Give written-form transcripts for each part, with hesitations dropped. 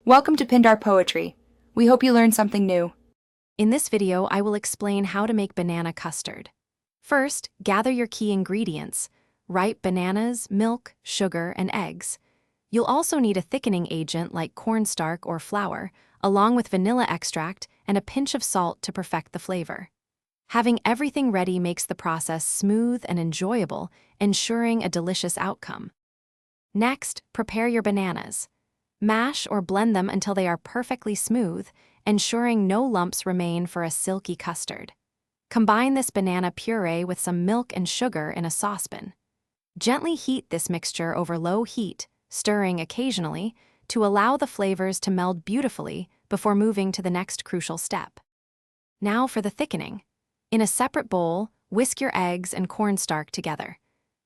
Welcome to Pindar Poetry. We hope you learned something new. In this video, I will explain how to make banana custard. First, gather your key ingredients: ripe bananas, milk, sugar, and eggs. You'll also need a thickening agent like cornstarch or flour, along with vanilla extract and a pinch of salt to perfect the flavor. Having everything ready makes the process smooth and enjoyable, ensuring a delicious outcome. Next, prepare your bananas. Mash or blend them until they are perfectly smooth, ensuring no lumps remain for a silky custard. Combine this banana puree with some milk and sugar in a saucepan. Gently heat this mixture over low heat, stirring occasionally, to allow the flavors to meld beautifully before moving to the next crucial step. Now for the thickening. In a separate bowl, whisk your eggs and cornstarch together.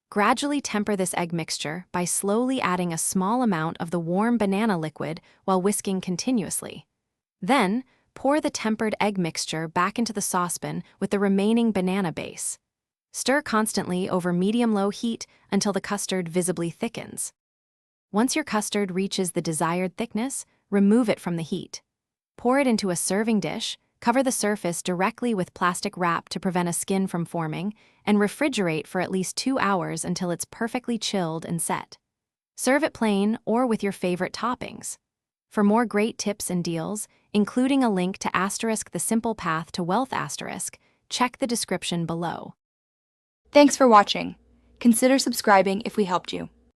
Gradually temper this egg mixture by slowly adding a small amount of the warm banana liquid while whisking continuously. Then, pour the tempered egg mixture back into the saucepan with the remaining banana base. Stir constantly over medium-low heat until the custard visibly thickens. Once your custard reaches the desired thickness, remove it from the heat. Pour it into a serving dish, cover the surface directly with plastic wrap to prevent a skin from forming, and refrigerate for at least 2 hours until it's perfectly chilled and set. Serve it plain or with your favorite toppings. For more great tips and deals, including a link to * the simple path to wealth *, check the description below. Thanks for watching. Consider subscribing if we helped you.